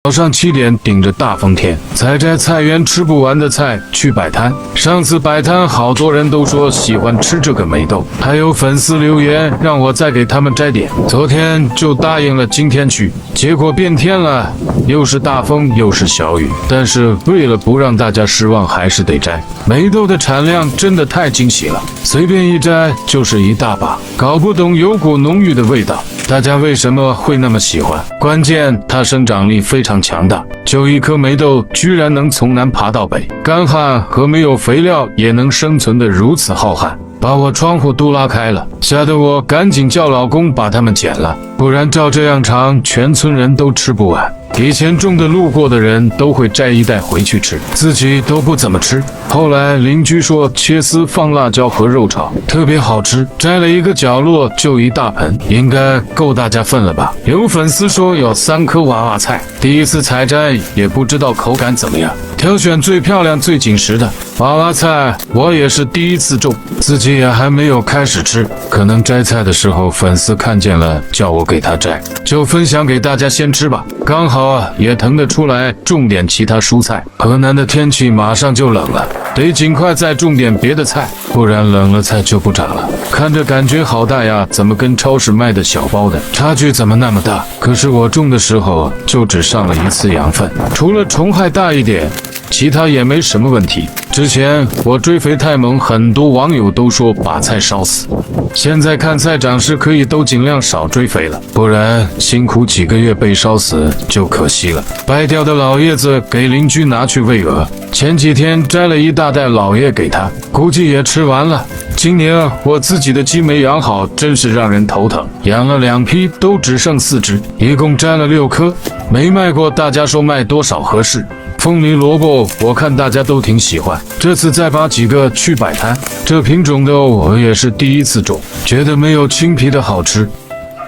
早上7点顶着大风天，采摘菜园吃不完的菜去摆摊。上次摆摊好多人都说喜欢吃这个梅豆，还有粉丝留言让我再给他们摘点。昨天就答应了今天去，结果变天了，又是大风又是小雨。但是为了不让大家失望，还是得摘。梅豆的产量真的太惊喜了，随便一摘就是一大把，搞不懂有股浓郁的味道。大家为什么会那么喜欢？关键它生长力非常强大，就一颗梅豆居然能从南爬到北，干旱和没有肥料也能生存得如此浩瀚，把我窗户都拉开了，吓得我赶紧叫老公把它们剪了，不然照这样长，全村人都吃不完。以前种的路过的人都会摘一袋回去吃，自己都不怎么吃。后来邻居说切丝放辣椒和肉炒，特别好吃，摘了一个角落就一大盆，应该够大家分了吧。有粉丝说有3颗娃娃菜，第一次采摘也不知道口感怎么样，挑选最漂亮最紧实的娃娃菜，我也是第一次种，自己也还没有开始吃，可能摘菜的时候粉丝看见了叫我给他摘，就分享给大家先吃吧。刚好也腾得出来种点其他蔬菜，河南的天气马上就冷了，得尽快再种点别的菜，不然冷了菜就不长了。看着感觉好大呀，怎么跟超市卖的小包的差距怎么那么大？可是我种的时候就只上了1次养分，除了虫害大一点，其他也没什么问题。之前我追肥太猛，很多网友都说把菜烧死，现在看菜长势可以都尽量少追肥了，不然辛苦几个月被烧死就可惜了。掰掉的老叶子给邻居拿去喂鹅，前几天摘了一大袋老叶给他，估计也吃完了。今年我自己的鸡没养好，真是让人头疼，养了2批都只剩4只，一共摘了6颗，没卖过，大家说卖多少合适？凤梨萝卜我看大家都挺喜欢，这次再把几个去摆摊。这品种的我也是第一次种，觉得没有青皮的好吃。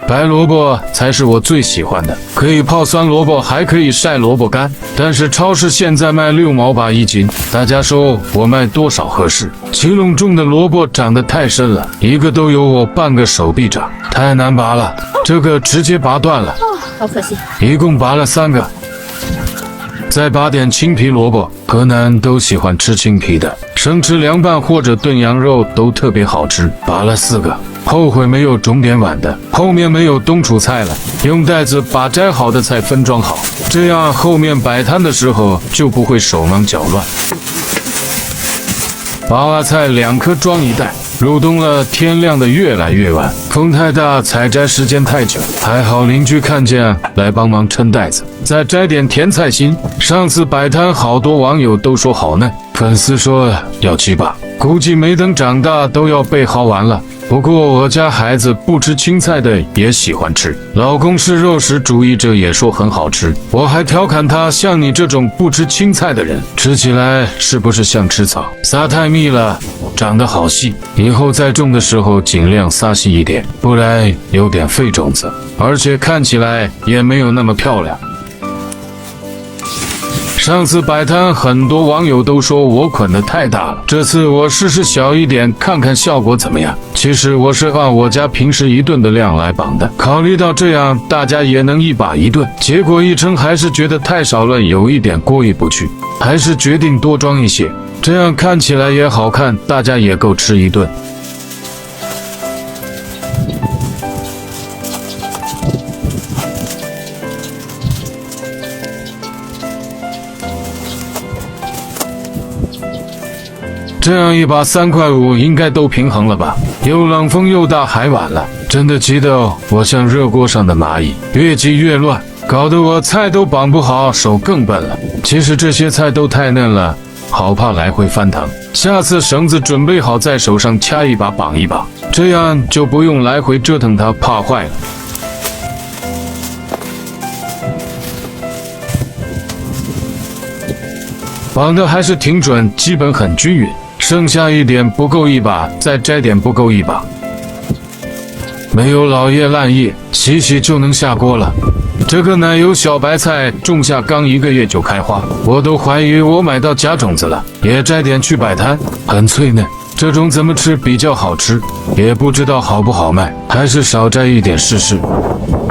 白萝卜才是我最喜欢的，可以泡酸萝卜，还可以晒萝卜干。但是超市现在卖6毛8一斤，大家说我卖多少合适？祁隆种的萝卜长得太深了，一个都有我半个手臂长，太难拔了，这个直接拔断了。好可惜。一共拔了3个。再拔点青皮萝卜，河南都喜欢吃青皮的，生吃凉拌或者炖羊肉都特别好吃。拔了4个，后悔没有种点晚的，后面没有冬储菜了，用袋子把摘好的菜分装好，这样后面摆摊的时候就不会手忙脚乱。娃娃菜2颗装1袋，入冬了，天亮的越来越晚，风太大，采摘时间太久，还好邻居看见来帮忙撑袋子，再摘点甜菜心。上次摆摊好多网友都说好嫩，粉丝说要7把，估计没等长大都要被薅完了。不过我家孩子不吃青菜的也喜欢吃，老公是肉食主义者，也说很好吃。我还调侃他，像你这种不吃青菜的人，吃起来是不是像吃草？撒太密了，长得好细，以后再种的时候尽量撒细一点，不然有点废种子，而且看起来也没有那么漂亮。上次摆摊很多网友都说我捆得太大了，这次我试试小一点，看看效果怎么样。其实我是按我家平时1顿的量来绑的，考虑到这样大家也能1把1顿，结果一称还是觉得太少了，有一点过意不去，还是决定多装一些，这样看起来也好看，大家也够吃1顿。这样1把3块5应该都平衡了吧？又冷风又大，还晚了，真的急得我像热锅上的蚂蚁，越急越乱，搞得我菜都绑不好，手更笨了。其实这些菜都太嫩了，好怕来回翻腾，下次绳子准备好在手上掐1把绑1把，这样就不用来回折腾它，怕坏了。绑的还是挺准，基本很均匀，剩下一点不够1把，再摘点不够1把。没有老叶烂叶，洗洗就能下锅了。这个奶油小白菜种下刚1个月就开花，我都怀疑我买到假种子了，也摘点去摆摊，很脆嫩。这种怎么吃比较好吃，也不知道好不好卖，还是少摘一点试试。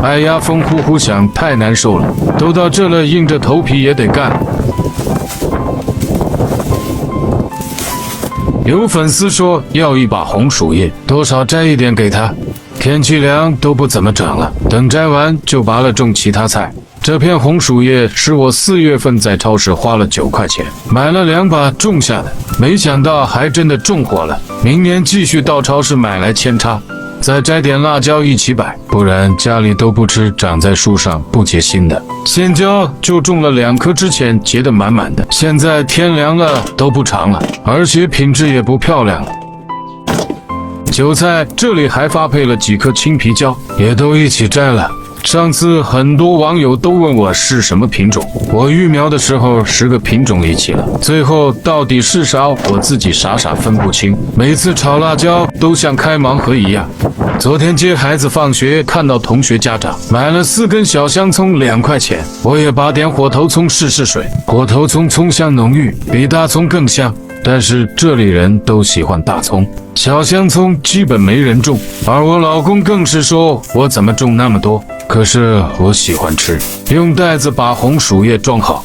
哎呀，风呼呼响，太难受了。都到这了，硬着头皮也得干。有粉丝说要一把红薯叶，多少摘一点给他。天气凉都不怎么长了，等摘完就拔了种其他菜。这片红薯叶是我4月份在超市花了9块钱买了2把种下的，没想到还真的种活了。明年继续到超市买来扦插，再摘点辣椒一起摆，不然家里都不吃长在树上不结心的。鲜椒就种了2颗，之前结得满满的，现在天凉了都不长了，而且品质也不漂亮了。韭菜这里还发配了几颗青皮椒，也都一起摘了。上次很多网友都问我是什么品种，我育苗的时候10个品种一起了，最后到底是啥我自己傻分不清，每次炒辣椒都像开盲盒一样。昨天接孩子放学，看到同学家长买了4根小香葱2块钱，我也拔点火头葱试水。火头葱葱香浓郁，比大葱更香，但是这里人都喜欢大葱，小香葱基本没人种，而我老公更是说我怎么种那么多，可是我喜欢吃。用袋子把红薯叶装好。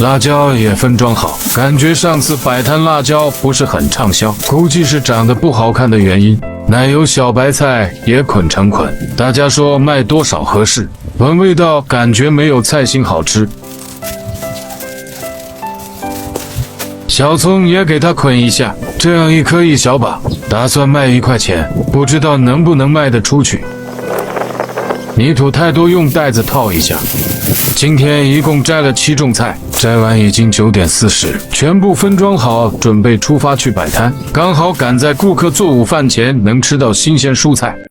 辣椒也分装好，感觉上次摆摊辣椒不是很畅销，估计是长得不好看的原因。奶油小白菜也捆成捆，大家说卖多少合适？闻味道感觉没有菜心好吃。小葱也给它捆一下，这样1颗1小把，打算卖1块钱，不知道能不能卖得出去。泥土太多，用袋子套一下。今天一共摘了7种菜，摘完已经9点40，全部分装好，准备出发去摆摊，刚好赶在顾客做午饭前能吃到新鲜蔬菜。